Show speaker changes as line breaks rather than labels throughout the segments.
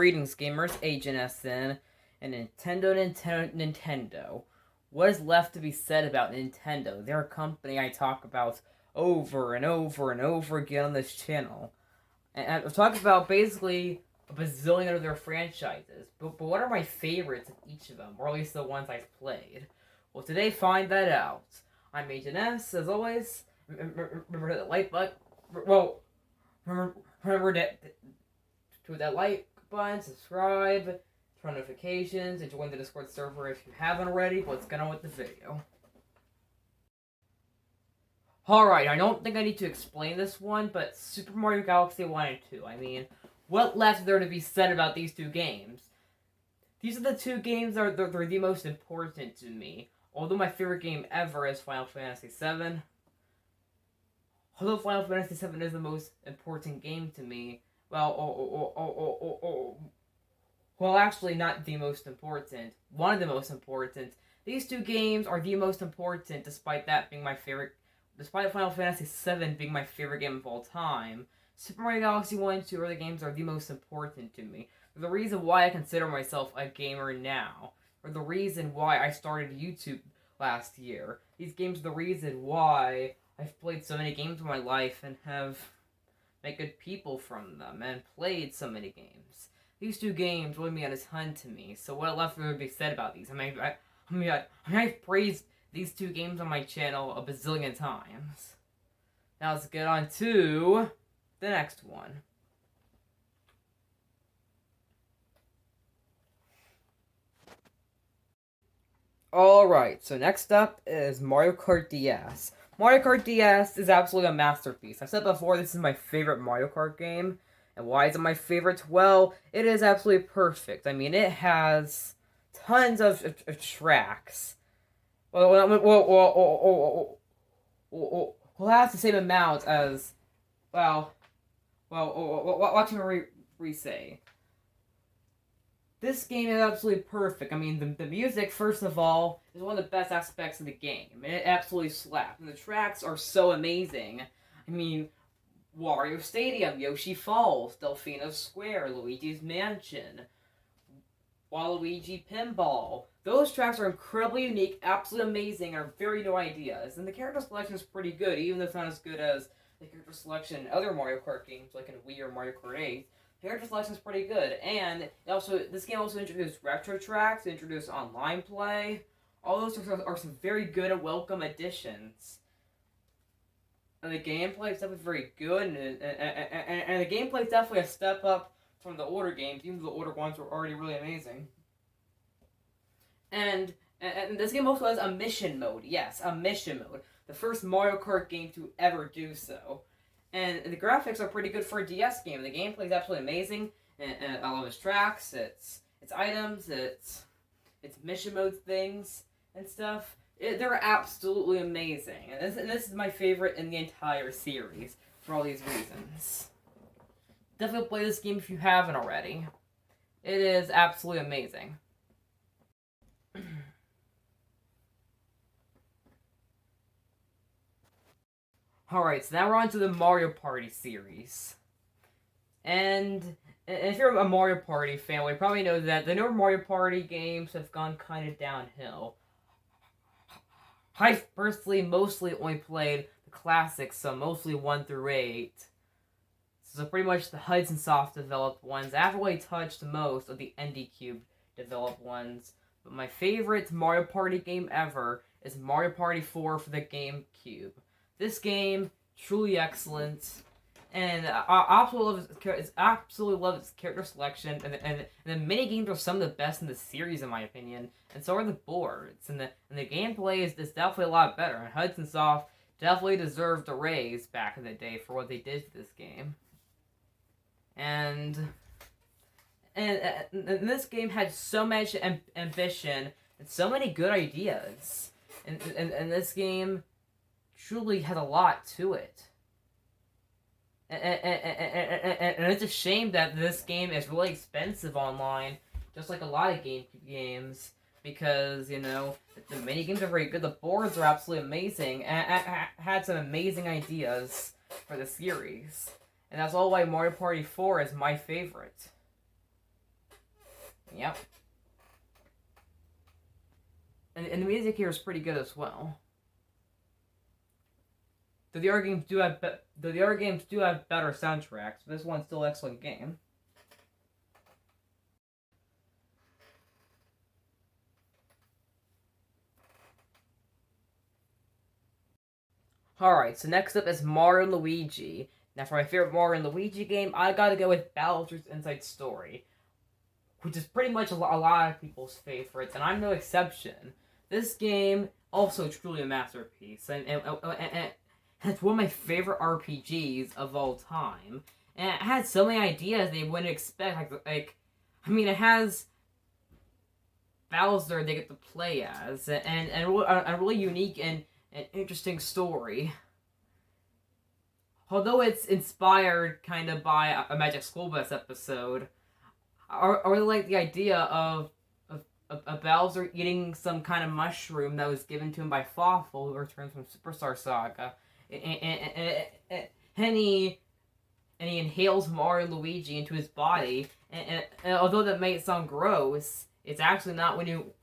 Greetings, gamers. Agent SN and Nintendo. What is left to be said about Nintendo? They're a company I talk about over and over and over again on this channel. And I've talked about basically a bazillion of their franchises. But what are my favorites of each of them? Or at least the ones I've played? Well, today, find that out. I'm Agent S, as always. Remember that like button. Well, remember that to hit that like button, subscribe, turn on notifications, and join the Discord server if you haven't already. Let's get on with the video. Alright, I don't think I need to explain this one, but Super Mario Galaxy 1 and 2. I mean, what left is there to be said about these two games? These are the two games that are the most important to me. Although my favorite game ever is Final Fantasy VII. Although Final Fantasy VII is the most important game to me, well, actually not the most important. One of the most important. These two games are the most important, despite Final Fantasy VII being my favorite game of all time. Super Mario Galaxy 1 and 2 early games are the most important to me. They're the reason why I consider myself a gamer now. Or the reason why I started YouTube last year. These games are the reason why I've played so many games in my life and have met good people from them and played so many games. These two games really mean a ton to me, so what left to be said about these? I've praised these two games on my channel a bazillion times. Now let's get on to the next one. Alright, so next up is Mario Kart DS. Mario Kart DS is absolutely a masterpiece. I've said before, this is my favorite Mario Kart game. And why is it my favorite? Well, it is absolutely perfect. I mean, it has tons of tracks. Well, it has the same amount as, what can we re-say? This game is absolutely perfect. I mean, the music, first of all, is one of the best aspects of the game. It absolutely slaps. And the tracks are so amazing. I mean, Wario Stadium, Yoshi Falls, Delfino Square, Luigi's Mansion, Waluigi Pinball. Those tracks are incredibly unique, absolutely amazing, and are very new ideas. And the character selection is pretty good, even though it's not as good as the character selection in other Mario Kart games, like in Wii or Mario Kart 8. Character selection is pretty good, and this game also introduced retro tracks, introduced online play. All those are some very good and welcome additions. And the gameplay is definitely very good, and the gameplay is definitely a step up from the older games, even though the older ones were already really amazing. And this game also has a mission mode. Yes, a mission mode. The first Mario Kart game to ever do so. And the graphics are pretty good for a DS game. The gameplay is absolutely amazing. And I love its tracks, its items, its mission mode things and stuff. They're absolutely amazing. And this is my favorite in the entire series for all these reasons. Definitely play this game if you haven't already. It is absolutely amazing. Alright, so now we're on to the Mario Party series. And if you're a Mario Party fan, well, you probably know that the newer Mario Party games have gone kind of downhill. I've personally mostly only played the classics, so mostly 1 through 8. So pretty much the Hudson Soft developed ones. I haven't really touched most of the Indie Cube developed ones. But my favorite Mario Party game ever is Mario Party 4 for the GameCube. This game, truly excellent, and I absolutely love its character selection, and the mini games are some of the best in the series, in my opinion, and so are the boards, and the gameplay is definitely a lot better, and Hudson Soft definitely deserved a raise back in the day for what they did to this game. And this game had so much ambition and so many good ideas, and this game truly had a lot to it. And it's a shame that this game is really expensive online, just like a lot of GameCube games, because, you know, the minigames are very good, the boards are absolutely amazing, and had some amazing ideas for the series. And that's all why Mario Party 4 is my favorite. Yep. And the music here is pretty good as well. Though the other games do have better soundtracks, but this one's still an excellent game. Alright, so next up is Mario and Luigi. Now for my favorite Mario and Luigi game, I gotta go with Bowser's Inside Story, which is pretty much a lot of people's favorites, and I'm no exception. This game, also truly a masterpiece, and it's one of my favorite RPGs of all time. And it has so many ideas they wouldn't expect. I mean, it has Bowser they get to play as, and a really unique and an interesting story. Although it's inspired kind of by a Magic School Bus episode, I really like the idea of Bowser eating some kind of mushroom that was given to him by Fawful, who returns from Superstar Saga, and he inhales Mario and Luigi into his body. And although that may sound gross, it's actually not when you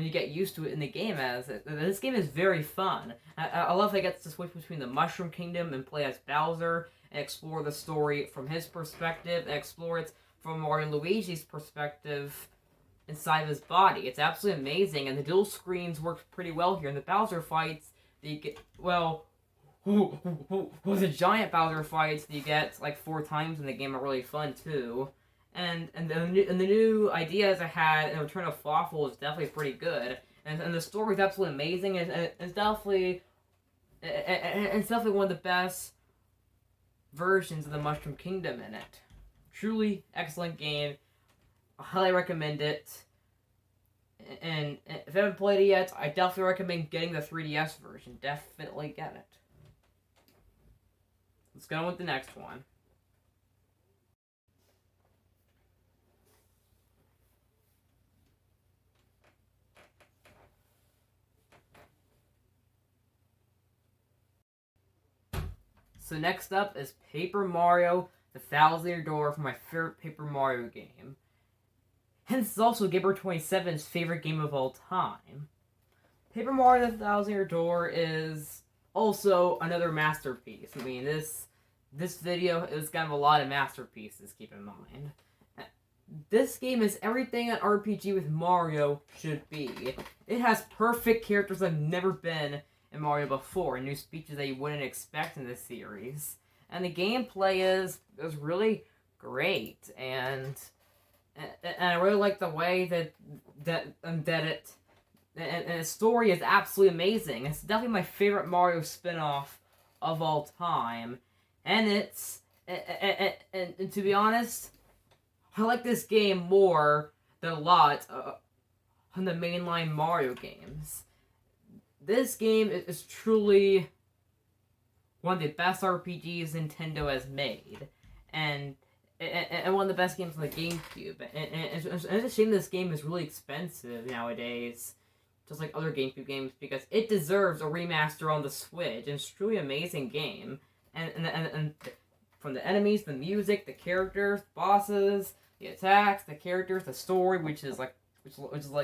get used to it in the game. As this game is very fun. I love how I get to switch between the Mushroom Kingdom and play as Bowser and explore the story from his perspective and explore it from Mario and Luigi's perspective inside of his body. It's absolutely amazing, and the dual screens work pretty well here. And the Bowser fights that you get, the giant Bowser fights that you get like 4 times in the game are really fun too. And the new ideas I had in Return of Fawful is definitely pretty good. And the story is absolutely amazing. It's definitely one of the best versions of the Mushroom Kingdom in it. Truly excellent game. I highly recommend it. And if you haven't played it yet, I definitely recommend getting the 3DS version. Definitely get it. Let's go on with the next one. So next up is Paper Mario: The Thousand-Year Door for my favorite Paper Mario game. And this is also Gamer27's favorite game of all time. Paper Mario: The Thousand-Year Door is also another masterpiece. I mean, this video is kind of a lot of masterpieces, keep in mind. This game is everything an RPG with Mario should be. It has perfect characters that have never been in Mario before, and new speeches that you wouldn't expect in this series. And the gameplay is really great, and I really like the way that it and the story is absolutely amazing. It's definitely my favorite Mario spin-off of all time, and and to be honest, I like this game more than a lot of the mainline Mario games. This game is truly one of the best RPGs Nintendo has made, and one of the best games on the GameCube. And it's a shame this game is really expensive nowadays, just like other GameCube games, because it deserves a remaster on the Switch. And it's a truly amazing game, and from the enemies, the music, the characters, bosses, the attacks, the characters, the story, which is like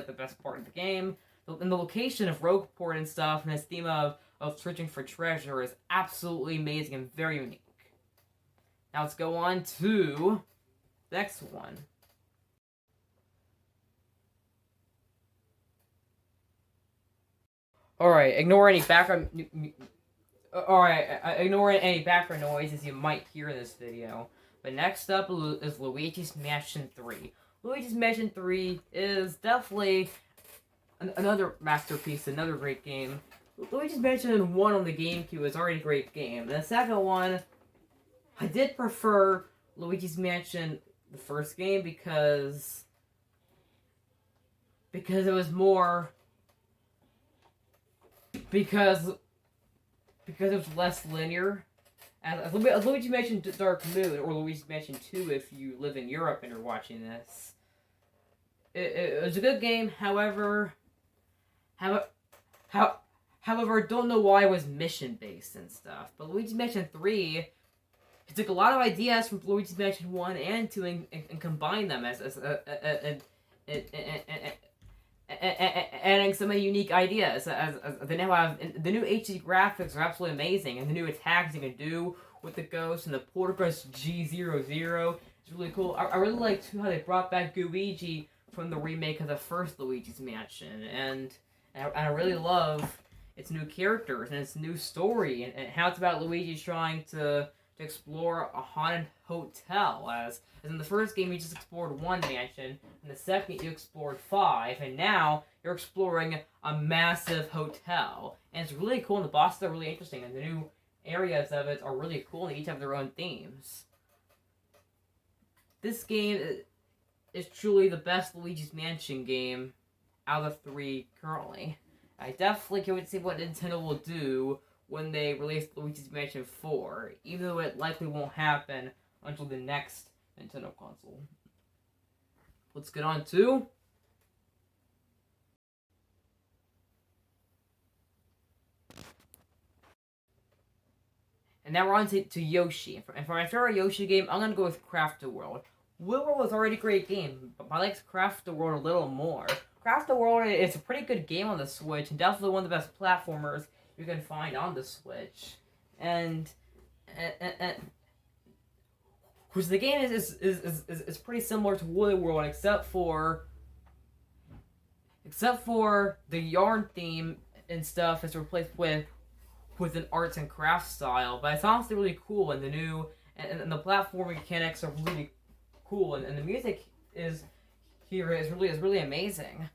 the best part of the game. And the location of Rogueport and stuff, and its theme of searching for treasure is absolutely amazing and very unique. Now let's go on to the next one. Alright, ignore any background noises you might hear in this video. But next up is Luigi's Mansion 3. Luigi's Mansion 3 is definitely another masterpiece, another great game. Luigi's Mansion 1 on the GameCube is already a great game. And the second one, I did prefer Luigi's Mansion, the first game, because it was more... Because it was less linear. As Luigi's Mansion Dark Moon, or Luigi's Mansion 2 if you live in Europe and are watching this. It was a good game, however, I don't know why it was mission-based and stuff. But Luigi's Mansion 3 he took a lot of ideas from Luigi's Mansion 1 and 2 and combined them as adding so many unique ideas. As they now have the new HD graphics are absolutely amazing, and the new attacks you can do with the ghost and the Portobus G00 is really cool. I really like too how they brought back Luigi from the remake of the first Luigi's Mansion, and I really love its new characters and its new story, and how it's about Luigi trying to explore a haunted hotel. As in the first game, you just explored one mansion, in the second, you explored 5, and now you're exploring a massive hotel. And it's really cool, and the bosses are really interesting, and the new areas of it are really cool, and they each have their own themes. This game is truly the best Luigi's Mansion game out of 3 currently. I definitely can't wait to see what Nintendo will do when they release Luigi's Mansion 4, even though it likely won't happen until the next Nintendo console. Let's get on to... And now we're on to Yoshi. And for my favorite Yoshi game, I'm going to go with Craft the World. World was already a great game, but I like Craft the World a little more. Craft the World is a pretty good game on the Switch, and definitely one of the best platformers you can find on the Switch. And which the game is pretty similar to Woolly World, except for the yarn theme and stuff is replaced with an arts and crafts style. But it's honestly really cool, and the new and the platforming mechanics are really cool, and the music is really amazing.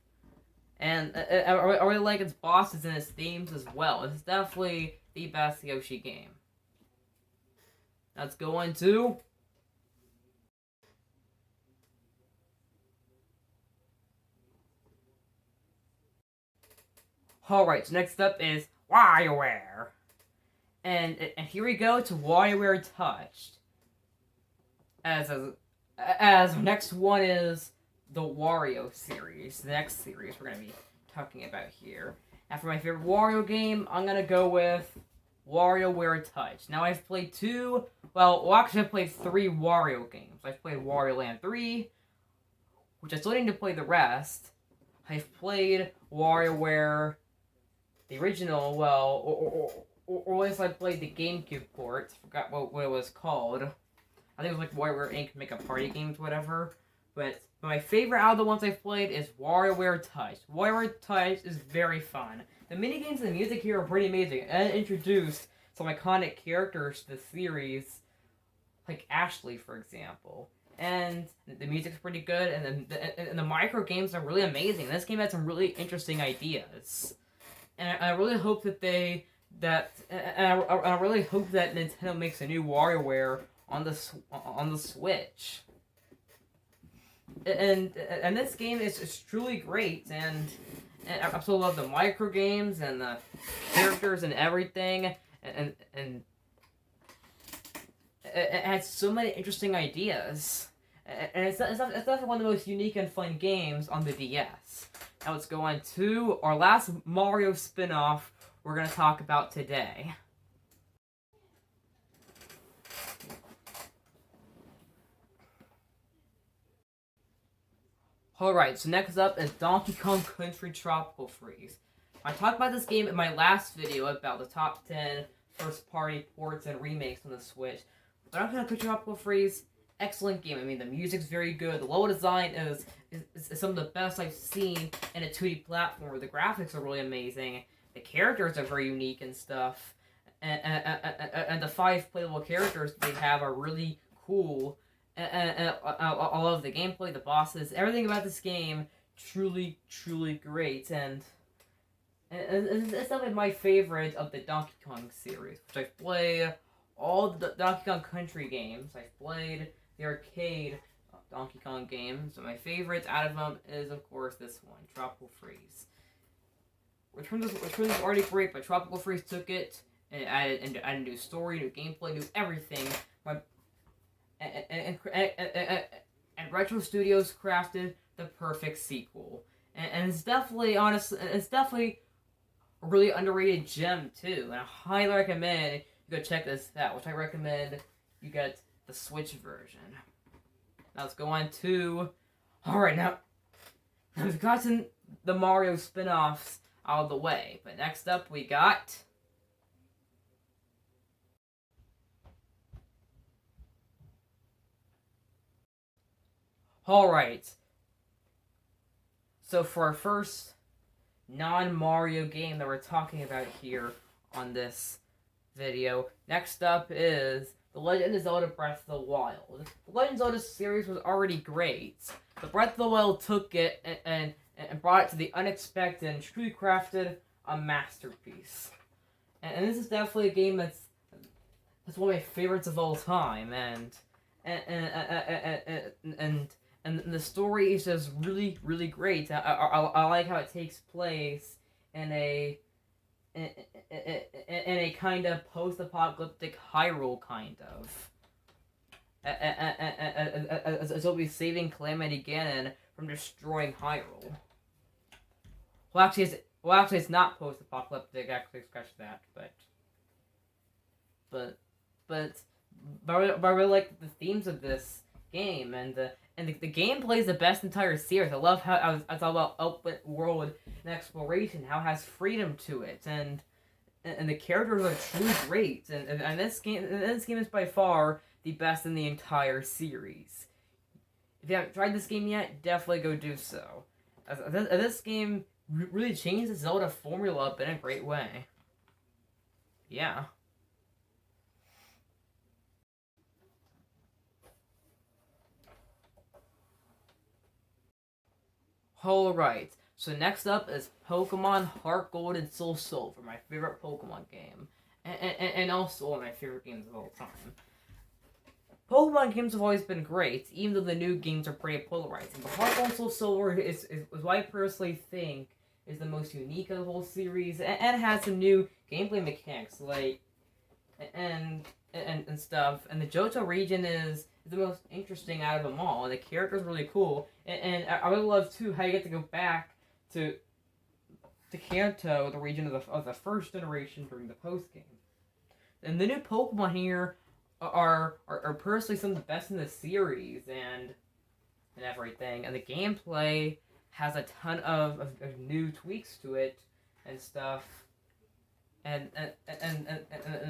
And I really like its bosses and its themes as well. It's definitely the best Yoshi game. Let's go on to... Alright, so next up is WarioWare. And here we go to WarioWare Touched. As the next one is the Wario Series, the next series we're going to be talking about here. And for my favorite Wario game, I'm going to go with WarioWare Touch. Now, I've played actually I've played 3 Wario games. I've played Wario Land 3, which I still need to play the rest. I've played WarioWare, the original, or at least I played the GameCube port. Forgot what it was called. I think it was like WarioWare Inc. Make a Party Games, whatever. But my favorite out of the ones I've played is WarioWare Touch. WarioWare Touch is very fun. The minigames and the music here are pretty amazing, and it introduced some iconic characters to the series, like Ashley, for example. And the music's pretty good, and the micro games are really amazing. This game had some really interesting ideas, and I really hope that I really hope that Nintendo makes a new WarioWare on the Switch. And this game is truly great, and I absolutely love the micro games and the characters and everything, and it has so many interesting ideas, and it's definitely one of the most unique and fun games on the DS. Now let's go on to our last Mario spin-off we're going to talk about today. Alright, so next up is Donkey Kong Country Tropical Freeze. I talked about this game in my last video about the top 10 first-party ports and remakes on the Switch. Donkey Kong Country Tropical Freeze, excellent game. I mean, the music's very good. The level design is some of the best I've seen in a 2D platform. The graphics are really amazing. The characters are very unique and stuff. And the 5 playable characters they have are really cool. And I love the gameplay, the bosses, everything about this game, truly great. And it's definitely my favorite of the Donkey Kong series, which I've played all the Donkey Kong Country games. I've played the arcade Donkey Kong games, but my favorite out of them is, of course, this one, Tropical Freeze. Return was already great, but Tropical Freeze took it and added a new story, new gameplay, new everything. And Retro Studios crafted the perfect sequel, and it's definitely a really underrated gem too. And I highly recommend you go check this out. Which I recommend you get the Switch version. Now let's go on to... Alright, now we've gotten the Mario spin-offs out of the way. But next up we got... Alright. So for our first non-Mario game that we're talking about here on this video, next up is The Legend of Zelda Breath of the Wild. The Legend of Zelda series was already great, but Breath of the Wild took it and brought it to the unexpected and truly crafted a masterpiece. And this is definitely a game that's one of my favorites of all time, and the story is just really, really great. I like how it takes place in a kind of post-apocalyptic Hyrule, kind of. As we'll be saving Calamity Ganon from destroying Hyrule. Well, actually, it's not post-apocalyptic. Actually, scratch that. But I really like the themes of this game, and the gameplay is the best entire series. I love how it's all about open world and exploration, how it has freedom to it, and the characters are truly great. And this game is by far the best in the entire series. If you haven't tried this game yet, definitely go do so. This game really changed the Zelda formula up in a great way. Yeah. Alright, so next up is Pokemon Heart Gold and Soul Silver, my favorite Pokemon game. And also one of my favorite games of all time. Pokemon games have always been great, even though the new games are pretty polarizing. But Heart Gold and Soul Silver is what I personally think is the most unique of the whole series, and has some new gameplay mechanics, like, and stuff. And the Johto region is the most interesting out of them all, and the character's really cool. And I really love too how you get to go back to Kanto, the region of the first generation during the post game. And the new Pokemon here are personally some of the best in the series, and everything. And the gameplay has a ton of new tweaks to it and stuff. And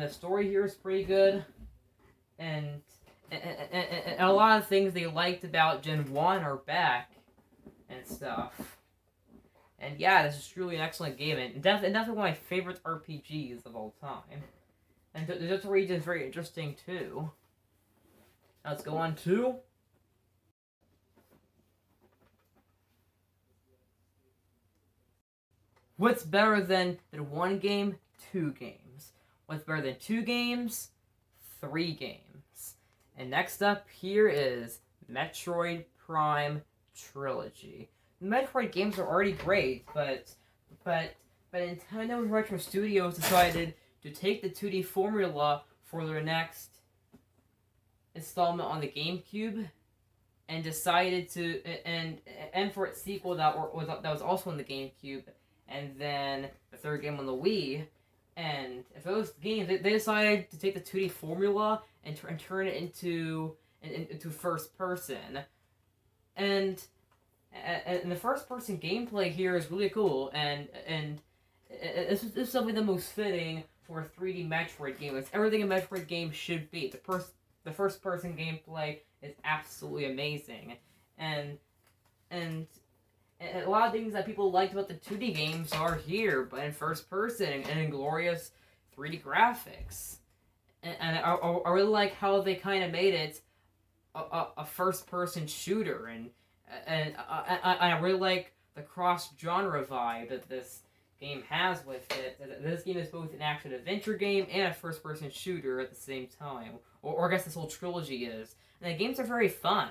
the story here is pretty good. And a lot of things they liked about Gen 1 are back and stuff. And yeah, this is truly an excellent game, and definitely one of my favorite RPGs of all time. And the Johto region is very interesting too. Now let's go on to... What's better than one game? 2 games. What's better than 2 games? 3 games. And next up here is Metroid Prime Trilogy. The Metroid games are already great, but Nintendo and Retro Studios decided to take the 2D formula for their next installment on the GameCube, and decided to and for its sequel that was also on the GameCube, and then the third game on the Wii. And if those games, they decided to take the 2D formula and turn it into first person, and the first person gameplay here is really cool, and this is definitely the most fitting for a 3D Metroid game. It's everything a Metroid game should be. The first person gameplay is absolutely amazing, and a lot of things that people liked about the 2D games are here, but in first person and in glorious 3D graphics. And I really like how they kind of made it a first person shooter, and I really like the cross genre vibe that this game has with it. This game is both an action adventure game and a first person shooter at the same time, or I guess this whole trilogy is. And the games are very fun,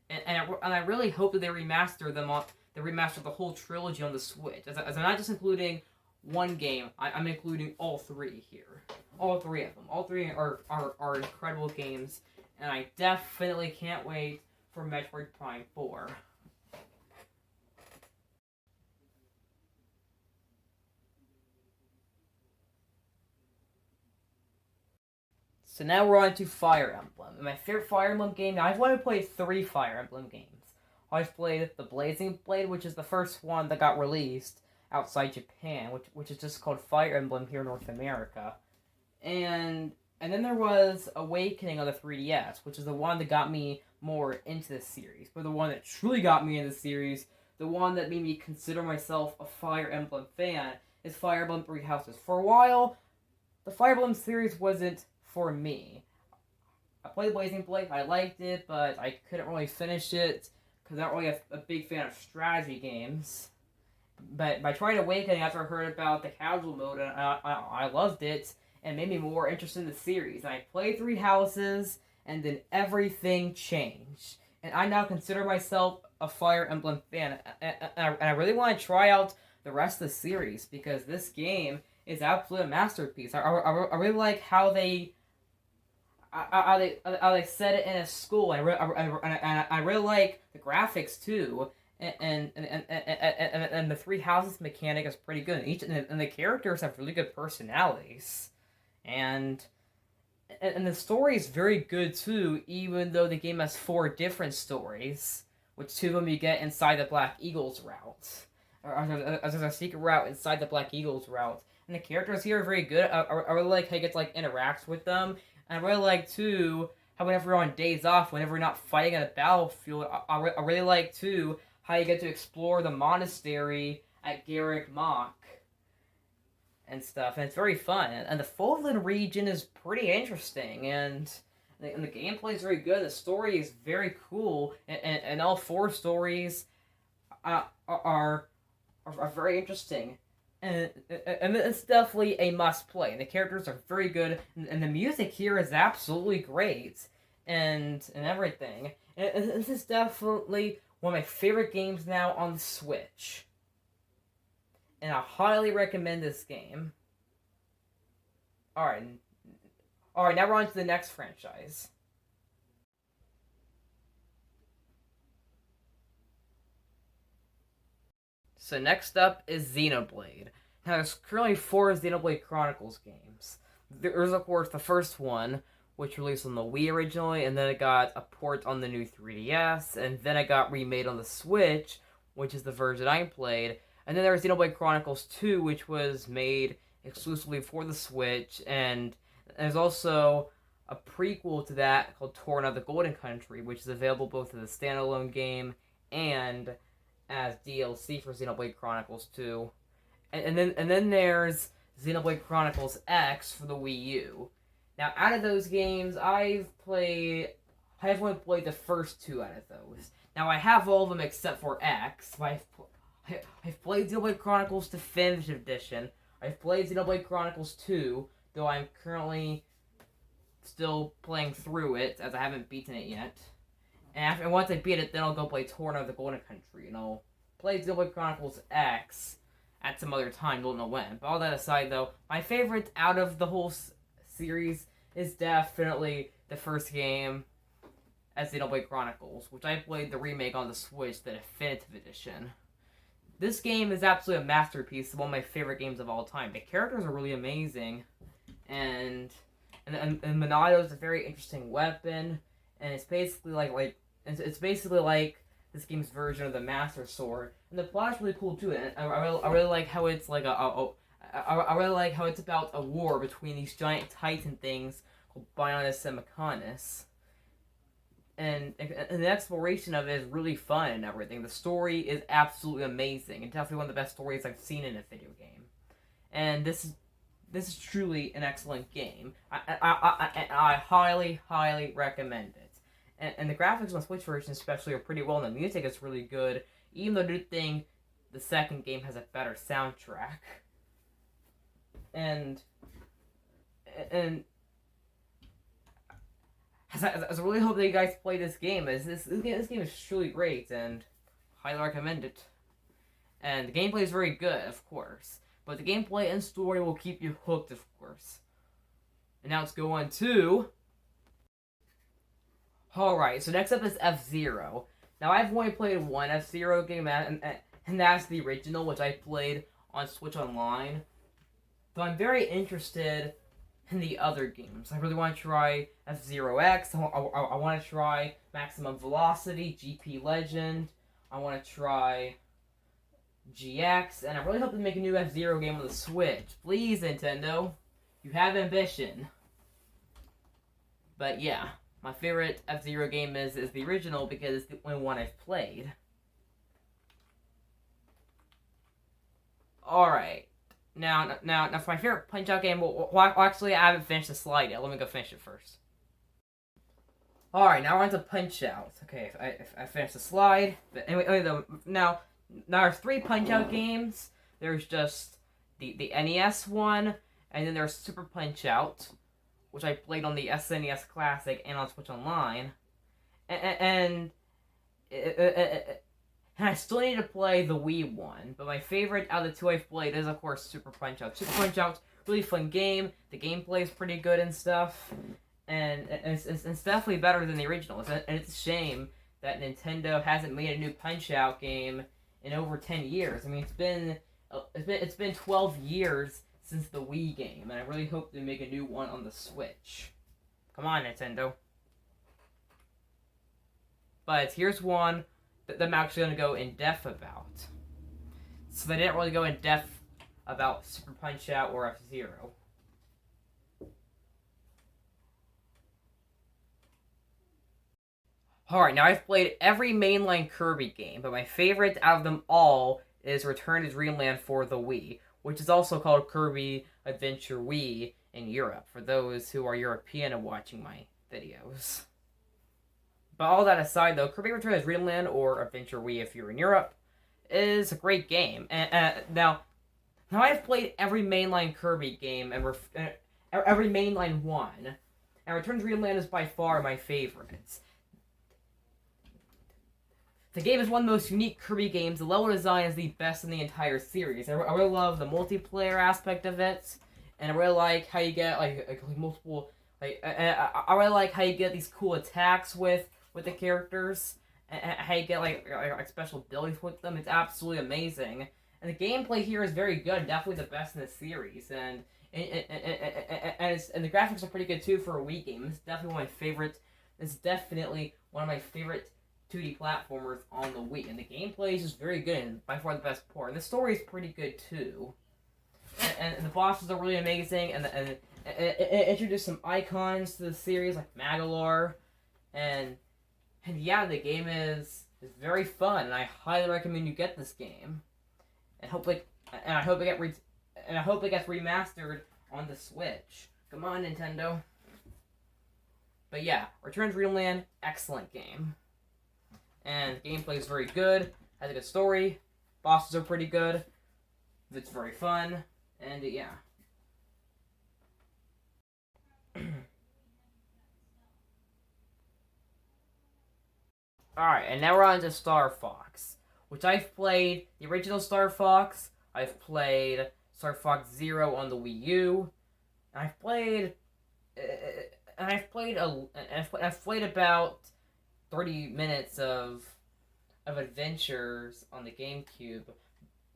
and I really hope that they remaster them on. They remastered the whole trilogy on the Switch. As I'm not just including one game, I'm including all 3 here. All 3 of them. All 3 are incredible games, and I definitely can't wait for Metroid Prime 4. So now we're on to Fire Emblem. And my favorite Fire Emblem game, now I've only played 3 Fire Emblem games. I've played the Blazing Blade, which is the first one that got released outside Japan, which is just called Fire Emblem here in North America. And then there was Awakening on the 3DS, which is the one that got me more into this series. But the one that truly got me into the series, the one that made me consider myself a Fire Emblem fan, is Fire Emblem Three Houses. For a while, the Fire Emblem series wasn't for me. I played Blazing Blade, I liked it, but I couldn't really finish it, because I'm not really a big fan of strategy games. But by trying Awakening, after I heard about the casual mode, and I loved it, and made me more interested in the series. And I played Three Houses, and then everything changed. And I now consider myself a Fire Emblem fan, and I really want to try out the rest of the series, because this game is absolutely a masterpiece. I really like how they set it in a school, and I really like the graphics too, and the Three Houses mechanic is pretty good. And the characters have really good personalities, and the story is very good too. Even though the game has 4 different stories, which 2 of them you get inside the Black Eagles route, or there's a secret route inside the Black Eagles route. And the characters here are very good. I really like how you get to interact with them. And I really like, too, how whenever you're on days off, whenever you're not fighting on a battlefield, I really like, too, how you get to explore the monastery at Garrick Mach and stuff. And it's very fun. And the Fulton region is pretty interesting. And the gameplay is very good. The story is very cool. And all 4 stories are very interesting. And it's definitely a must-play. The characters are very good, and the music here is absolutely great, and everything. And this is definitely one of my favorite games now on the Switch. And I highly recommend this game. Alright, now we're on to the next franchise. So next up is Xenoblade. Now there's currently 4 Xenoblade Chronicles games. There's of course the first one, which released on the Wii originally, and then it got a port on the new 3DS, and then it got remade on the Switch, which is the version I played. And then there's Xenoblade Chronicles 2, which was made exclusively for the Switch, and there's also a prequel to that called Torn of the Golden Country, which is available both as a standalone game and as DLC for Xenoblade Chronicles 2. And then there's Xenoblade Chronicles X for the Wii U. Now, out of those games, I've only played the first 2 out of those. Now, I have all of them except for X. I've played Xenoblade Chronicles Definitive Edition. I've played Xenoblade Chronicles 2, though I'm currently still playing through it, as I haven't beaten it yet. And once I beat it, then I'll go play Torn of the Golden Country, and I'll play Xenoblade Chronicles X at some other time, don't know when. But all that aside, though, my favorite out of the whole series is definitely the first game as Xenoblade Chronicles, which I played the remake on the Switch, the Definitive Edition. This game is absolutely a masterpiece, one of my favorite games of all time. The characters are really amazing, and Minato is a very interesting weapon. And it's basically like this game's version of the Master Sword, and the plot's really cool too. And I really like how it's like I really like how it's about a war between these giant Titan things called Bionis and Mechonis, and the exploration of it is really fun and everything. The story is absolutely amazing, and definitely one of the best stories I've seen in a video game. And this is truly an excellent game. I highly, highly recommend it. And the graphics on the Switch version especially are pretty well, and the music is really good, even though I do think the second game has a better soundtrack. And I really hope that you guys play this game, as this game is truly great, and highly recommend it. And the gameplay is very good, of course, but the gameplay and story will keep you hooked, of course. And now let's go on to... Alright, so next up is F-Zero. Now, I've only played one F-Zero game, and that's the original, which I played on Switch Online. So I'm very interested and the other games. I really want to try F-Zero X. I want to try Maximum Velocity, GP Legend. I want to try GX, and I really hope to make a new F-Zero game on the Switch. Please, Nintendo. You have ambition. But yeah, my favorite F-Zero game is the original because it's the only one I've played. Alright. Now, for my favorite Punch-Out game, well, actually, I haven't finished the slide yet. Let me go finish it first. Alright, now we're on to Punch-Out. Okay, if I finished the slide. But anyway, now there's 3 Punch-Out games. There's just the NES one, and then there's Super Punch-Out, which I played on the SNES Classic and on Switch Online. And I still need to play the Wii one, but my favorite out of the 2 I've played is, of course, Super Punch-Out. Super Punch-Out's a really fun game. The gameplay is pretty good and stuff, and it's definitely better than the original. And it's a shame that Nintendo hasn't made a new Punch-Out game in over 10 years. I mean, it's been 12 years since the Wii game, and I really hope they make a new one on the Switch. Come on, Nintendo. But here's one that I'm actually going to go in depth about. So they didn't really go in depth about Super Punch-Out or F-Zero. Alright, now I've played every mainline Kirby game, but my favorite out of them all is Return to Dreamland for the Wii, which is also called Kirby Adventure Wii in Europe, for those who are European and watching my videos. But all that aside, though, Kirby Return to Dreamland, or Adventure Wii if you're in Europe, is a great game. And now I've played every mainline Kirby game, and every mainline one, and Return to Dreamland is by far my favorites. The game is one of the most unique Kirby games. The level design is the best in the entire series. I really love the multiplayer aspect of it, and I really like how you get like multiple. I really like how you get these cool attacks with the characters, and how you get like special abilities with them. It's absolutely amazing, and the gameplay here is very good. Definitely the best in the series, and the graphics are pretty good too for a Wii game. It's definitely one of my favorites. It's definitely one of my favorite 2D platformers on the Wii, and the gameplay is just very good and by far the best part. And the story is pretty good too, and the bosses are really amazing, and it introduced some icons to the series like Magalore, and yeah, the game is very fun, and I highly recommend you get this game, and I hope it gets remastered on the Switch. Come on, Nintendo. But yeah, Return to Dreamland, excellent game. And the gameplay is very good, has a good story, bosses are pretty good, it's very fun, and yeah. Alright, and now we're on to Star Fox, which I've played the original Star Fox, I've played Star Fox Zero on the Wii U, and I've played about 30 minutes of adventures on the GameCube,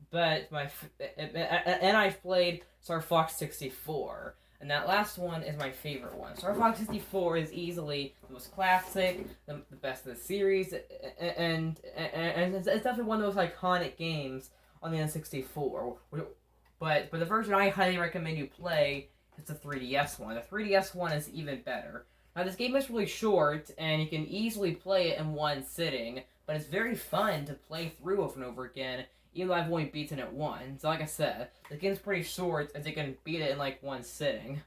but I've played Star Fox 64, and that last one is my favorite one. Star Fox 64 is easily the most classic, the best of the series, and it's definitely one of those iconic games on the N64. But the version I highly recommend you play is the 3DS one. The 3DS one is even better. Now, this game is really short, and you can easily play it in one sitting, but it's very fun to play through over and over again, even though I've only beaten it once. So like I said, the game's pretty short, and you can beat it in, one sitting.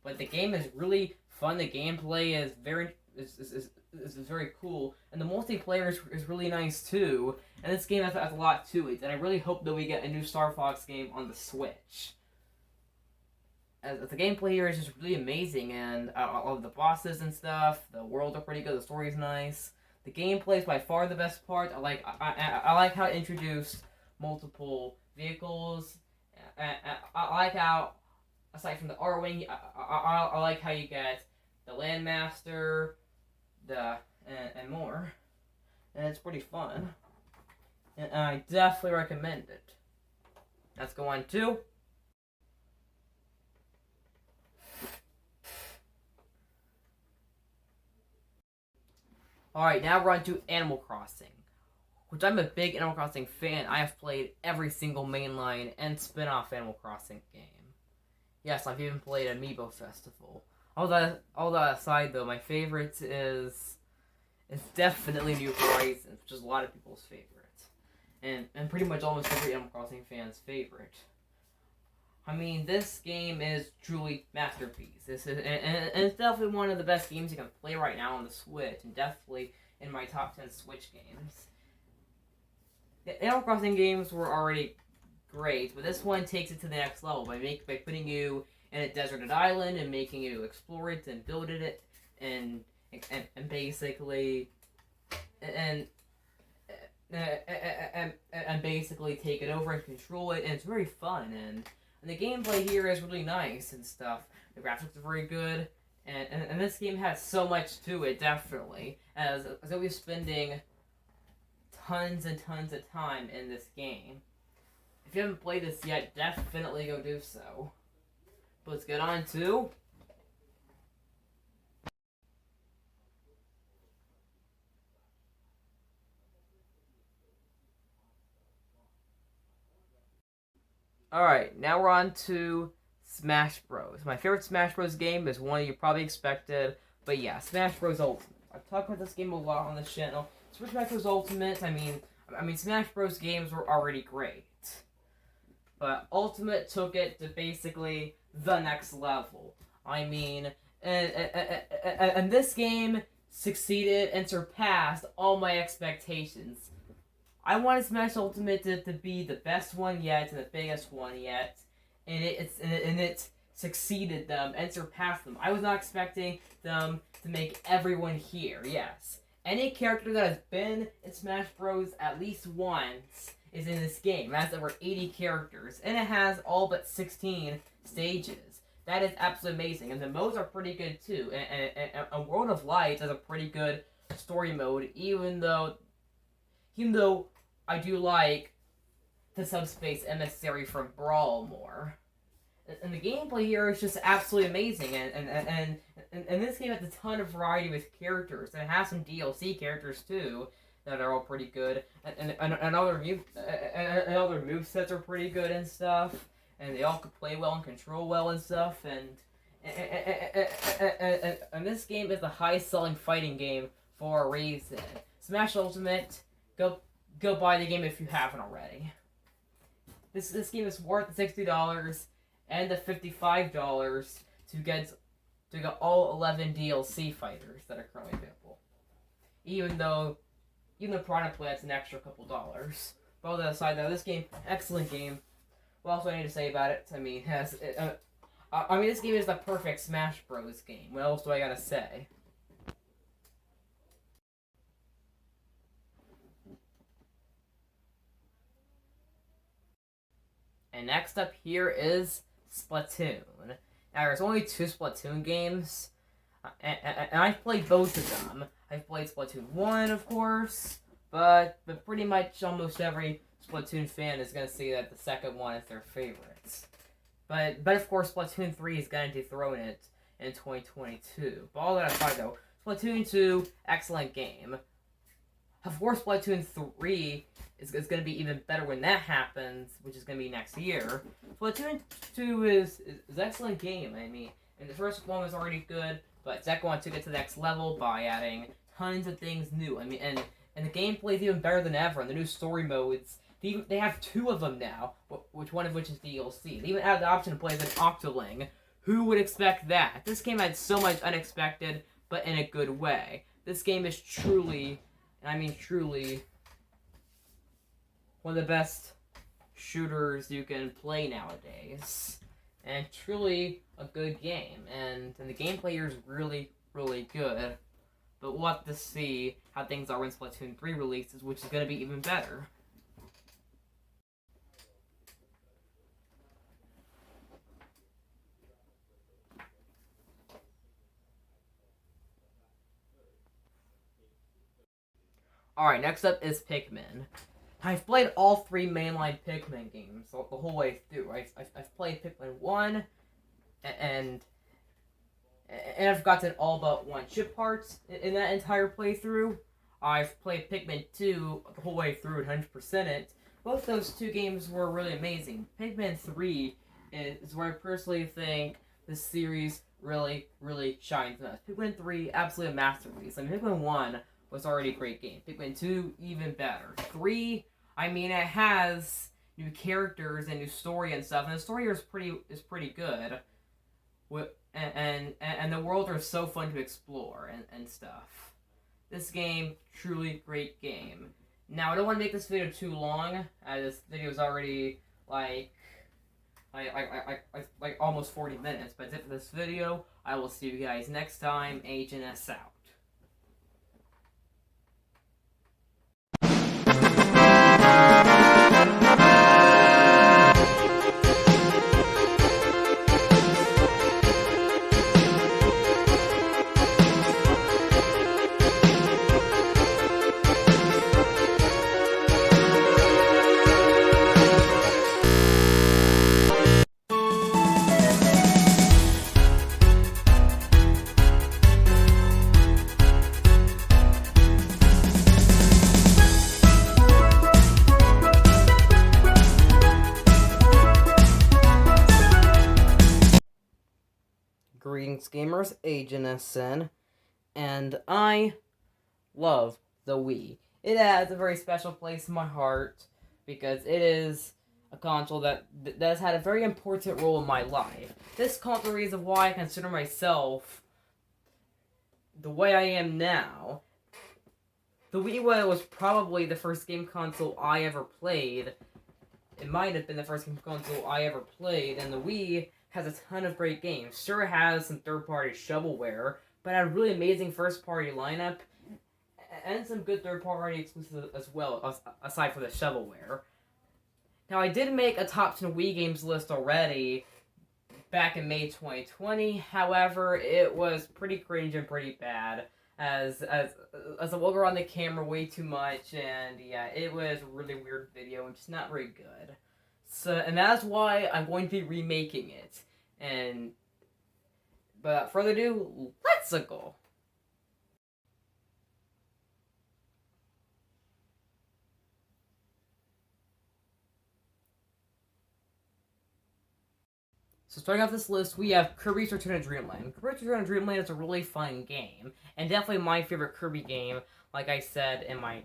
But the game is really fun, the gameplay is very cool, and the multiplayer is really nice, too, and this game has a lot to it, and I really hope that we get a new Star Fox game on the Switch. The gameplay here is just really amazing, and I love the bosses and stuff. The world are pretty good. The story's nice. The gameplay is by far the best part. I like how it introduced multiple vehicles. I like how, aside from the R-Wing, I like how you get the Landmaster, and more. And it's pretty fun. And I definitely recommend it. Let's go on to Alright, now we're on to Animal Crossing, which I'm a big Animal Crossing fan. I have played every single mainline and spin-off Animal Crossing game. Yes, I've even played Amiibo Festival. All that aside, though, my favorite is definitely New Horizons, which is a lot of people's favorite. And pretty much almost every Animal Crossing fan's favorite. I mean, this game is truly masterpiece. This is, and it's definitely one of the best games you can play right now on the Switch, and definitely in my top 10 Switch games. The Animal Crossing games were already great, but this one takes it to the next level by putting you in a deserted island and making you explore it and build it and basically and basically take it over and control it, and it's very fun, and the gameplay here is really nice and stuff. The graphics are very good, and this game has so much to it, definitely, as I'll be spending tons and tons of time in this game. If you haven't played this yet, definitely go do so. But let's get on to Alright, now we're on to Smash Bros. My favorite Smash Bros. Game is one you probably expected, but yeah, Smash Bros. Ultimate. I've talked about this game a lot on this channel. Super Smash Bros. Ultimate, I mean, Smash Bros. Games were already great, but Ultimate took it to basically the next level. I mean, and this game succeeded and surpassed all my expectations. I wanted Smash Ultimate to be the best one yet and the biggest one yet, and it succeeded them and surpassed them. I was not expecting them to make everyone here. Yes, any character that has been in Smash Bros. At least once is in this game. It has over 80 characters, and it has all but 16 stages. That is absolutely amazing, and the modes are pretty good too. And World of Light is a pretty good story mode, even though I do like the subspace emissary from Brawl more. And the gameplay here is just absolutely amazing, and this game has a ton of variety with characters, and it has some DLC characters too that are all pretty good, and other movesets are pretty good and stuff, and they all can play well and control well and stuff, and this game is the highest selling fighting game for a reason. Smash Ultimate, go buy the game if you haven't already. This game is worth the $60 and the $55 to get all 11 DLC fighters that are currently available. Even though Piranha Plant's an extra couple dollars. But all that aside, though, this game, excellent game. What else do I need to say about it? I mean, this game is the perfect Smash Bros. Game. What else do I gotta say? And next up here is Splatoon. Now, there's only 2 Splatoon games, and I've played both of them. I've played Splatoon 1, of course, but pretty much almost every Splatoon fan is going to say that the second one is their favorites. But of course, Splatoon 3 is going to dethrone it in 2022. But all that aside, though, Splatoon 2, excellent game. Of course, Splatoon 3 is going to be even better when that happens, which is going to be next year. Splatoon 2 is an excellent game. I mean, and the first one was already good, but the second one took it to the next level by adding tons of things new. I mean, and the gameplay is even better than ever, and the new story modes, they have 2 of them now, one of which is DLC. They even added the option to play as an Octoling. Who would expect that? This game had so much unexpected, but in a good way. This game is truly, and I mean truly, one of the best shooters you can play nowadays. And truly a good game. And the gameplay here is really, really good. But we'll have to see how things are when Splatoon 3 releases, which is going to be even better. Alright, next up is Pikmin. I've played all 3 mainline Pikmin games the whole way through. I've played Pikmin 1, and and I've gotten all but one chip parts in that entire playthrough. I've played Pikmin 2 the whole way through and 100% it. Both those two games were really amazing. Pikmin 3 is where I personally think the series really, really shines most. Pikmin 3, absolutely a masterpiece. I mean, Pikmin 1 was already a great game. Pikmin 2, even better. 3, I mean, it has new characters and new story and stuff, and the story is pretty good. And the worlds are so fun to explore and stuff. This game, truly great game. Now, I don't want to make this video too long, as this video is already like almost 40 minutes. But that's it for this video. I will see you guys next time. Agent S out. Greetings gamers, Agent SN, and I love the Wii. It has a very special place in my heart because it is a console that has had a very important role in my life. This console is the reason why I consider myself the way I am now. The Wii was probably the first game console I ever played. It might have been the first game console I ever played, and the Wii has a ton of great games. Sure, it has some third-party shovelware, but it had a really amazing first-party lineup, and some good third-party exclusives as well, aside from the shovelware. Now, I did make a top 10 Wii games list already back in May 2020. However, it was pretty cringe and pretty bad, as I walk around the camera way too much, and yeah, it was a really weird video and just not very good. So, and that's why I'm going to be remaking it. And, but without further ado, let's go. So starting off this list, we have Kirby's Return to Dreamland. Kirby's Return to Dreamland is a really fun game, and definitely my favorite Kirby game, like I said in my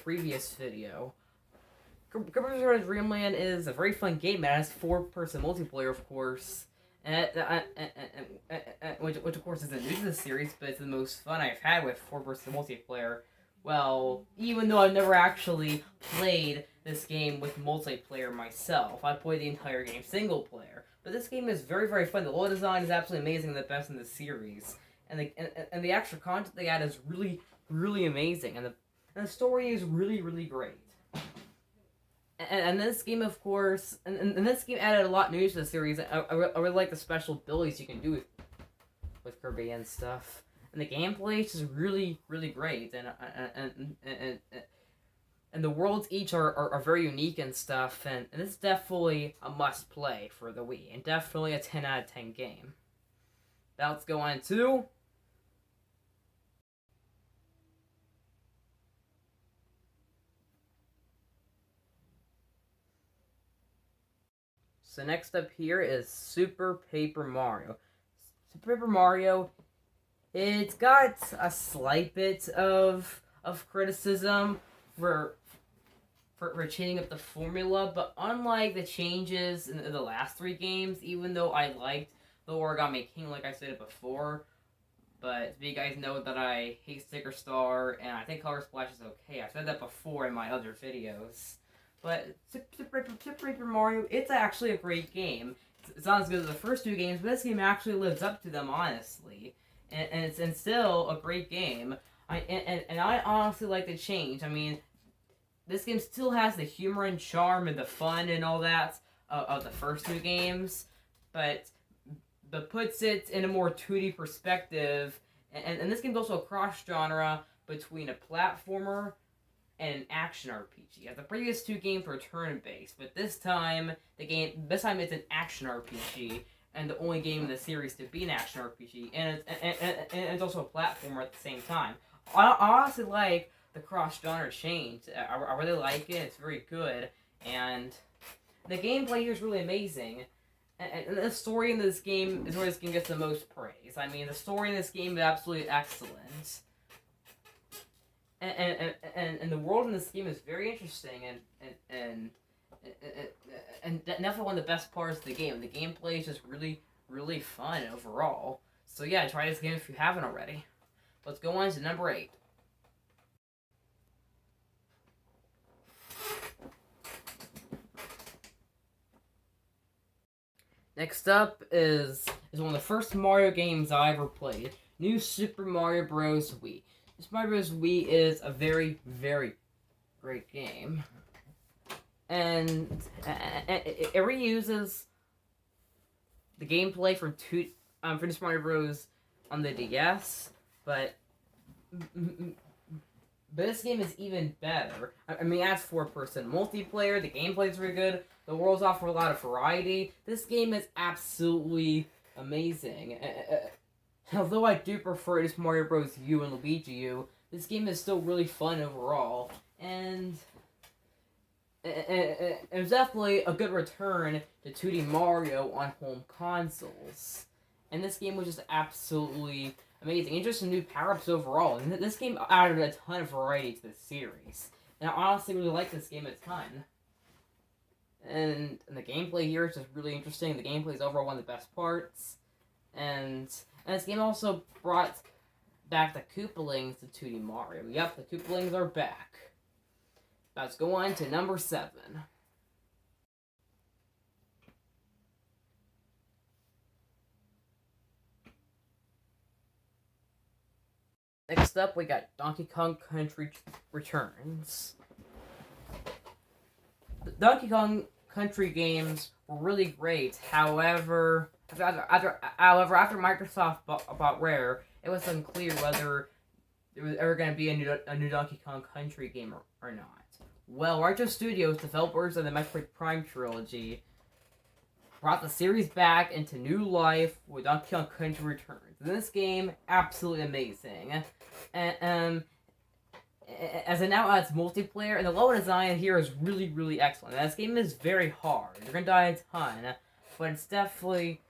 previous video. Kirby's Return to Dreamland is a very fun game. It has 4-person multiplayer, of course, which of course isn't new to the series, but it's the most fun I've had with 4-person multiplayer. Well, even though I've never actually played this game with multiplayer myself, I played the entire game single player. But this game is very, very fun. The level design is absolutely amazing and the best in the series, and the extra content they add is really, really amazing, and the story is really, really great. And this game, of course, and this game added a lot new to the series. I really like the special abilities you can do with Kirby and stuff. And the gameplay is just really, really great. And the worlds each are very unique and stuff. And this is definitely a must-play for the Wii. And definitely a 10 out of 10 game. Now let's go on to... So next up here is Super Paper Mario. Super Paper Mario, it's got a slight bit of criticism for changing up the formula, but unlike the changes in the last 3 games, even though I liked the Origami King, like I said before, but you guys know that I hate Sticker Star, and I think Color Splash is okay. I've said that before in my other videos. But Super Paper Mario, it's actually a great game. It's not as good as the first 2 games, but this game actually lives up to them, honestly. And it's still a great game. And I honestly like the change. I mean, this game still has the humor and charm and the fun and all that of the first 2 games, but puts it in a more 2D perspective. And this game's also a cross-genre between a platformer and an action RPG. As the previous 2 games were turn-based, but this time it's an action RPG, and the only game in the series to be an action RPG, and it's also a platformer at the same time. I honestly like the cross-genre change. I really like it. It's very good, and the gameplay here is really amazing. And the story in this game is where this game gets the most praise. I mean, the story in this game is absolutely excellent. And the world in this game is very interesting and definitely one of the best parts of the game. The gameplay is just really, really fun overall. So yeah, try this game if you haven't already. Let's go on to number 8. Next up is one of the first Mario games I ever played. New Super Mario Bros. Wii. Super Mario Bros. Wii is a very, very great game. And it reuses the gameplay from Super Mario Bros. On the DS, but this game is even better. I mean, that's 4-person multiplayer, the gameplay is very good, the worlds offer a lot of variety. This game is absolutely amazing. Although I do prefer Super Mario Bros. U and Luigi U, this game is still really fun overall, and it was definitely a good return to 2D Mario on home consoles. And this game was just absolutely amazing. And just some new power-ups overall. And this game added a ton of variety to the series. And I honestly really like this game a ton. And the gameplay here is just really interesting. The gameplay is overall one of the best parts. And this game also brought back the Koopalings to 2D Mario. Yep, the Koopalings are back. Let's go on to number 7. Next up, we got Donkey Kong Country Returns. The Donkey Kong Country games were really great. However, after Microsoft bought Rare, it was unclear whether there was ever going to be a new Donkey Kong Country game or not. Well, Retro Studios, developers of the Metroid Prime Trilogy, brought the series back into new life with Donkey Kong Country Returns. And this game, absolutely amazing. And as it now adds multiplayer, and the level design here is really, really excellent. And this game is very hard. You're gonna die a ton, but it's definitely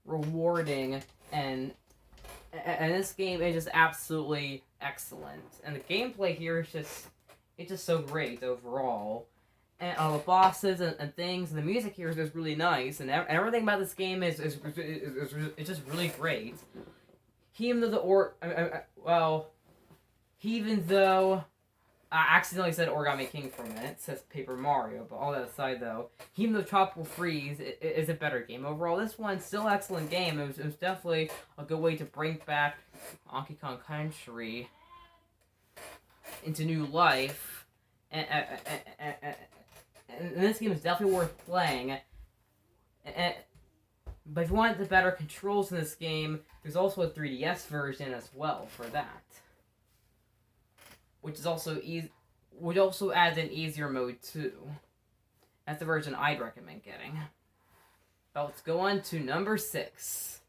rewarding, and this game is just absolutely excellent. And the gameplay here is just so great overall. And all the bosses and things, and the music here is just really nice, and everything about this game is just really great. Even though I accidentally said Origami King for a minute, it says Paper Mario, but all that aside though, even though Tropical Freeze is a better game overall, this one's still an excellent game. It was definitely a good way to bring back Donkey Kong Country into new life, and this game is definitely worth playing. But if you want the better controls in this game, there's also a 3DS version as well for that, which also adds an easier mode too. That's the version I'd recommend getting. But let's go on to number 6.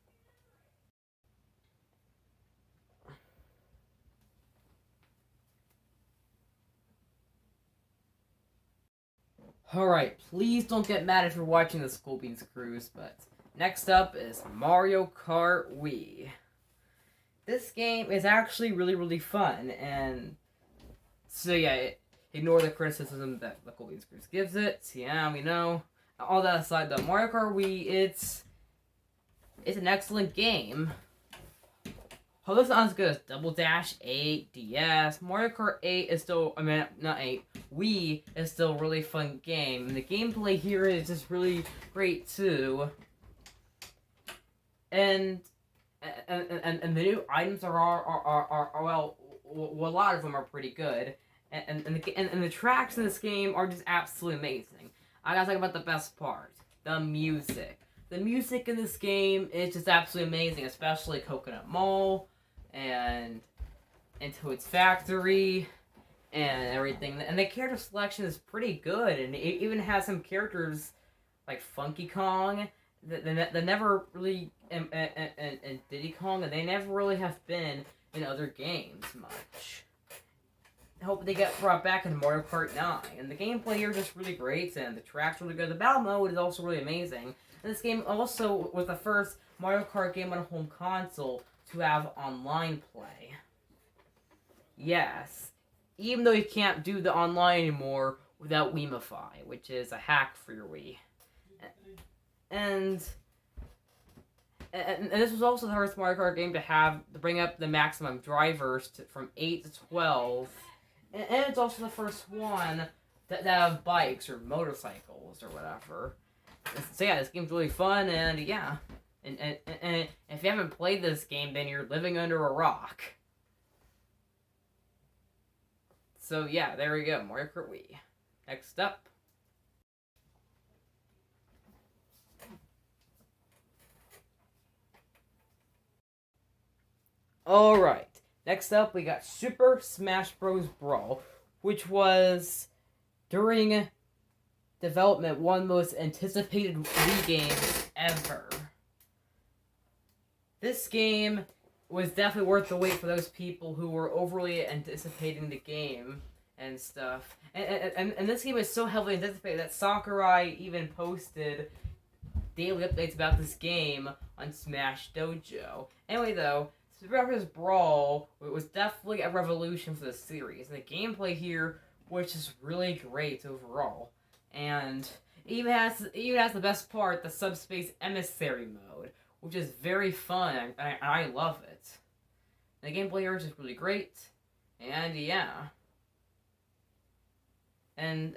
Alright, please don't get mad if you're watching the School Beans Cruise, but next up is Mario Kart Wii. This game is actually really, really fun, and so yeah, ignore the criticism that the School Beans Cruise gives it. Yeah, we know. All that aside though, Mario Kart Wii, it's an excellent game. Although it's not as good as Double Dash 8, DS, Mario Kart 8 is still, not 8, Wii is still a really fun game. And the gameplay here is just really great too. And the new items are well, a lot of them are pretty good. And the tracks in this game are just absolutely amazing. I gotta talk about the best part, the music. The music in this game is just absolutely amazing, especially Coconut Mall and Toad's Factory and everything. And the character selection is pretty good, and it even has some characters like Funky Kong they never really in Diddy Kong, and they never really have been in other games much. I hope they get brought back in Mario Kart 9. And the gameplay here is just really great, and the track's really good. The battle mode is also really amazing. And this game also was the first Mario Kart game on a home console to have online play. Yes, even though you can't do the online anymore without Wiimify, which is a hack for your Wii. And this was also the first Mario Kart game to bring up the maximum drivers from 8 to 12. And it's also the first one that have bikes or motorcycles or whatever. So yeah, this game's really fun, and yeah. And if you haven't played this game, then you're living under a rock. So yeah, there we go, Mario Kart Wii. Next up. Alright. Next up, we got Super Smash Bros. Brawl, which was, during development, one of the most anticipated Wii games ever. This game was definitely worth the wait for those people who were overly anticipating the game and stuff. And this game is so heavily anticipated that Sakurai even posted daily updates about this game on Smash Dojo. Anyway, though, Super Smash Brawl was definitely a revolution for the series. And the gameplay here was just really great overall. And it even has the best part, the Subspace Emissary mode, which is very fun, and I love it. And the gameplay here is just really great. And yeah. And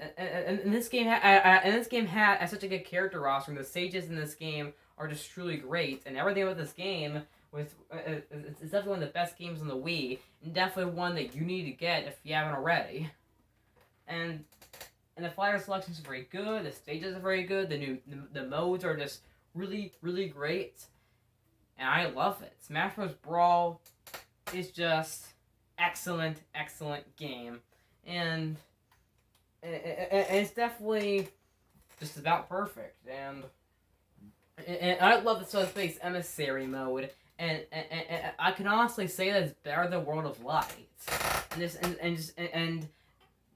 this game had such a good character roster. And the stages in this game are just truly great, and everything about this game it's definitely one of the best games on the Wii, and definitely one that you need to get if you haven't already. And the fighter selections are very good. The stages are very good. The modes are just really, really great, and I love it. Smash Bros. Brawl is just excellent game, and it's definitely just about perfect. And I love the Subspace Emissary mode. And I can honestly say that it's better than World of Light. And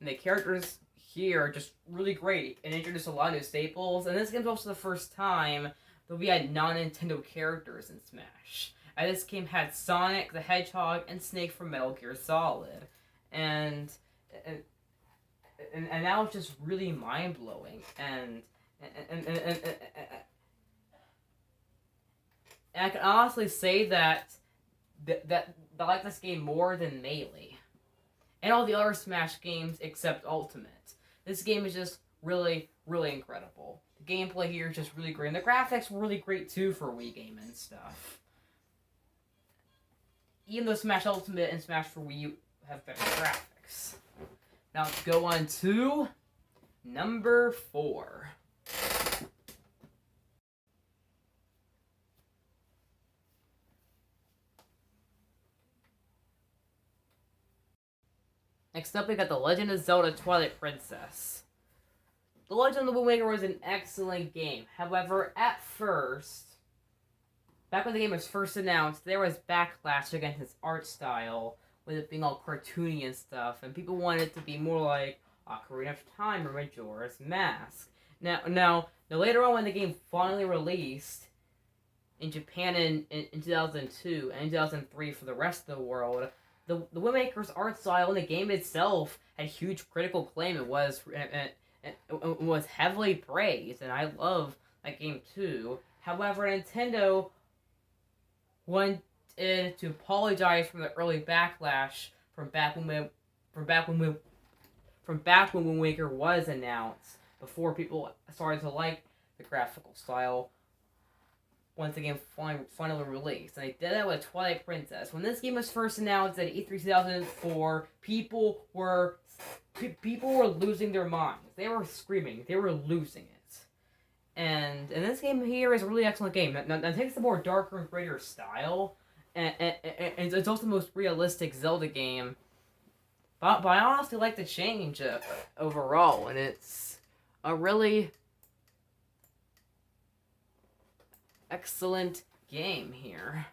the characters here are just really great and introduce a lot of new staples. And this game's also the first time that we had non-Nintendo characters in Smash. And this game had Sonic the Hedgehog and Snake from Metal Gear Solid. And that was just really mind-blowing. And I can honestly say that I like this game more than Melee. And all the other Smash games except Ultimate. This game is just really, really incredible. The gameplay here is just really great. And the graphics were really great too for a Wii game and stuff. Even though Smash Ultimate and Smash for Wii have better graphics. Now let's go on to number 4. Next up, we got The Legend of Zelda Twilight Princess. The Legend of the Wind Waker was an excellent game. However, at first, back when the game was first announced, there was backlash against its art style, with it being all cartoony and stuff, and people wanted it to be more like Ocarina of Time or Majora's Mask. Now, later on when the game finally released in Japan in 2002 and 2003 for the rest of the world, the Wind Waker's art style and the game itself had huge critical acclaim. It was heavily praised, and I love that game too. However, Nintendo wanted to apologize for the early backlash from back when Wind Waker was announced, before people started to like the graphical style once the game finally released. And they did that with Twilight Princess. When this game was first announced at E3 2004, people were losing their minds. They were screaming. They were losing it. And this game here is a really excellent game. Now it takes the more darker and grittier style, and it's also the most realistic Zelda game. But I honestly like the change overall, and it's a really excellent game here.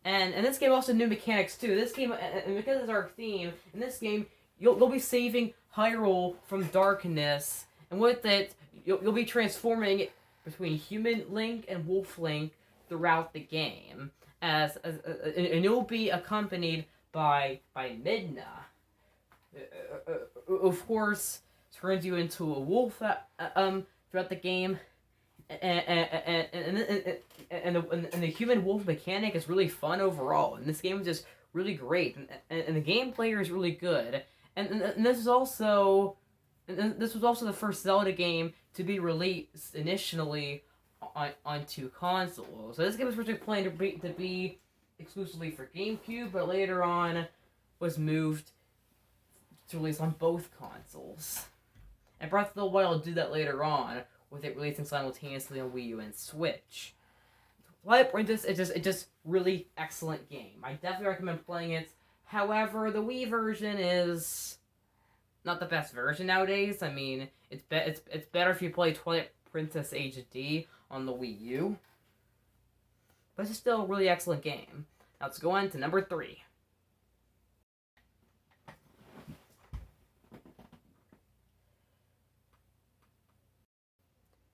And this game also new mechanics too. This game, and because it's our theme, in this game, you'll be saving Hyrule from darkness, and with it, you'll be transforming between human Link and Wolf Link throughout the game, and you'll be accompanied by Midna. Of course, turns you into a wolf throughout the game, and the human wolf mechanic is really fun overall, and this game is just really great, and the gameplay is really good, and this was also the first Zelda game to be released initially onto consoles. So this game was originally planned to be exclusively for GameCube, but later on was moved to release on both consoles. And Breath of the Wild will do that later on, with it releasing simultaneously on Wii U and Switch. Twilight Princess is just really excellent game. I definitely recommend playing it. However, the Wii version is not the best version nowadays. I mean, it's better if you play Twilight Princess HD on the Wii U. But it's still a really excellent game. Now let's go on to number 3.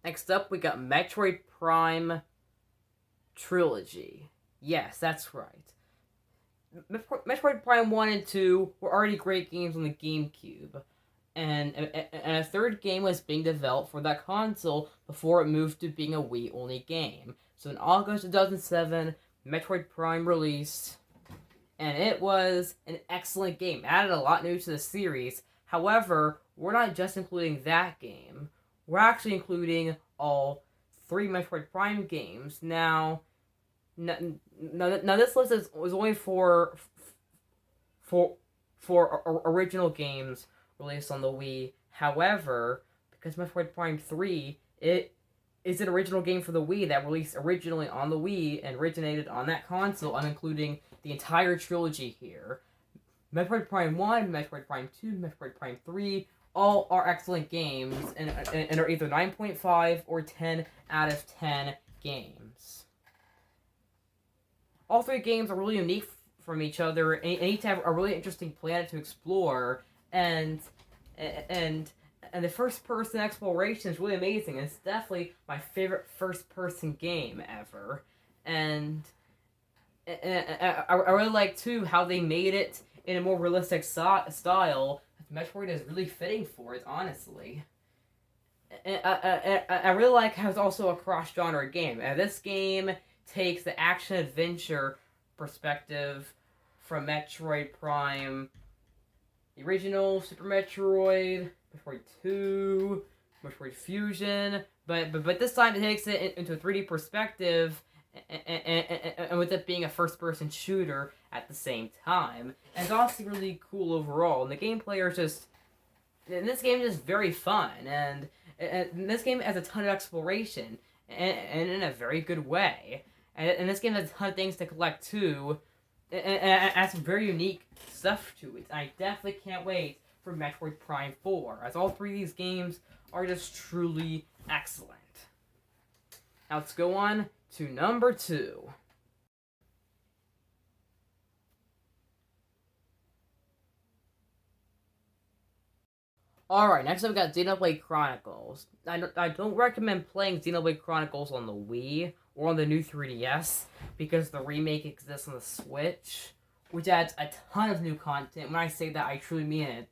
Next up, we got Metroid Prime Trilogy. Yes, that's right. Metroid Prime 1 and 2 were already great games on the GameCube. And a third game was being developed for that console before it moved to being a Wii-only game. So in August 2007, Metroid Prime released, and it was an excellent game. It added a lot new to the series. However, we're not just including that game. We're actually including all 3 Metroid Prime games. Now this list was only for original games released on the Wii. However, because Metroid Prime 3, it is an original game for the Wii that released originally on the Wii and originated on that console. I'm including the entire trilogy here. Metroid Prime 1, Metroid Prime 2, Metroid Prime 3, all are excellent games and are either 9.5 or 10 out of 10 games. All 3 games are really unique from each other and each have a really interesting planet to explore, and the first-person exploration is really amazing. It's definitely my favorite first-person game ever, and I really like too how they made it in a more realistic style. Metroid is really fitting for it, honestly. I really like how it's also a cross-genre game. This game takes the action-adventure perspective from Metroid Prime, the original Super Metroid, Metroid 2, Metroid Fusion, but this time it takes it into a 3D perspective, and with it being a first-person shooter at the same time. And it's also really cool overall, and the gameplay is just... And this game is just very fun, and this game has a ton of exploration, and in a very good way. And this game has a ton of things to collect too, and has some very unique stuff to it. I definitely can't wait for Metroid Prime 4, as all 3 of these games are just truly excellent. Now let's go on to number 2. Alright, next up we got Xenoblade Chronicles. I don't recommend playing Xenoblade Chronicles on the Wii or on the new 3DS, because the remake exists on the Switch, which adds a ton of new content. When I say that, I truly mean it.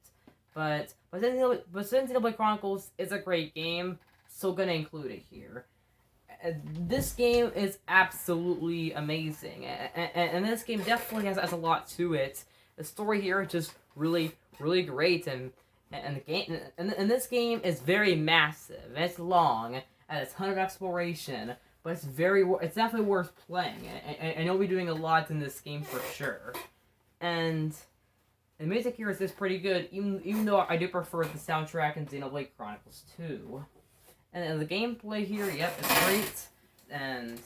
But since Xenoblade Chronicles is a great game, so gonna include it here. This game is absolutely amazing, and this game definitely has a lot to it. The story here is just really, really great, and the game, and this game is very massive. And it's long, and a ton of exploration, but it's definitely worth playing, and you'll be doing a lot in this game for sure. And the music here is just pretty good, even though I do prefer the soundtrack in Xenoblade Chronicles 2. And the gameplay here, yep, it's great, and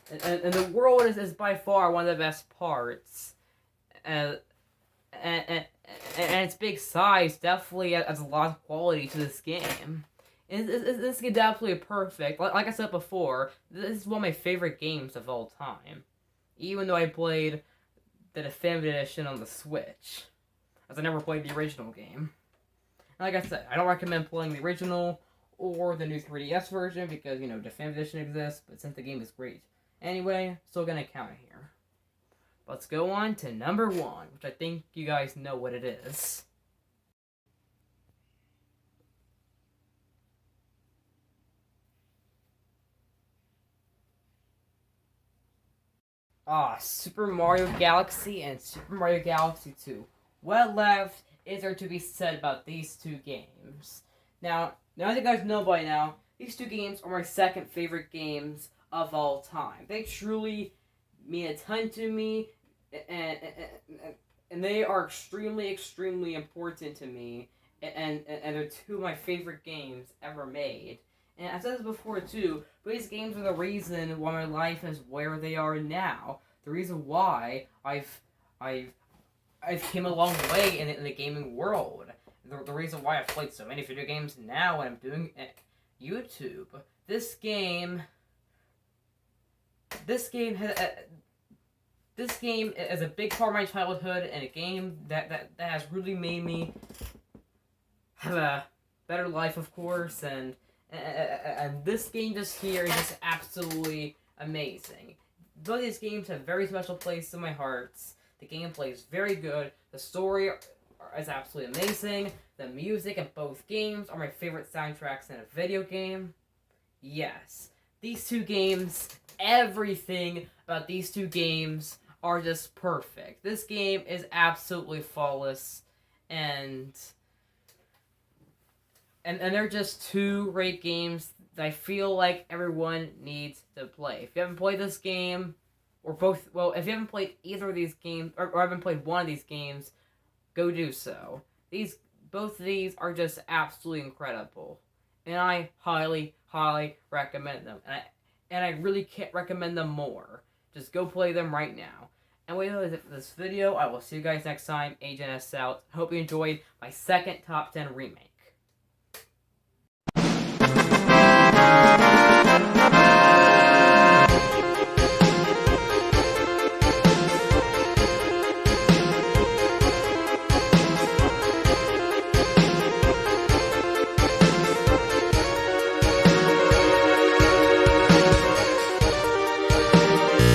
the world is by far one of the best parts, and its big size definitely adds a lot of quality to this game. This game's absolutely perfect. Like I said before, this is one of my favorite games of all time. Even though I played the definitive edition on the Switch, as I never played the original game. And like I said, I don't recommend playing the original or the new 3DS version because, you know, definitive edition exists, but since the game is great. Anyway, still gonna count it here. Let's go on to number 1, which I think you guys know what it is. Super Mario Galaxy and Super Mario Galaxy 2. What left is there to be said about these two games? Now that you guys know by now, these two games are my second favorite games of all time. They truly mean a ton to me, and they are extremely, extremely important to me, and they're two of my favorite games ever made. And I've said this before too, but these games are the reason why my life is where they are now. The reason why I've came a long way in the gaming world. The reason why I've played so many video games now and I'm doing YouTube. This game is a big part of my childhood and a game that has really made me have a better life, of course, and this game just here is just absolutely amazing. Both these games have very special place in my hearts. The gameplay is very good. The story is absolutely amazing. The music in both games are my favorite soundtracks in a video game. Yes, these two games, everything about these two games are just perfect. This game is absolutely flawless, and they're just two great games that I feel like everyone needs to play. If you haven't played this game, or both, well, if you haven't played either of these games, or haven't played one of these games, go do so. Both of these are just absolutely incredible, and I highly, highly recommend them. And I really can't recommend them more. Just go play them right now. And with this video, I will see you guys next time. Agent S out. Hope you enjoyed my second top 10 remake.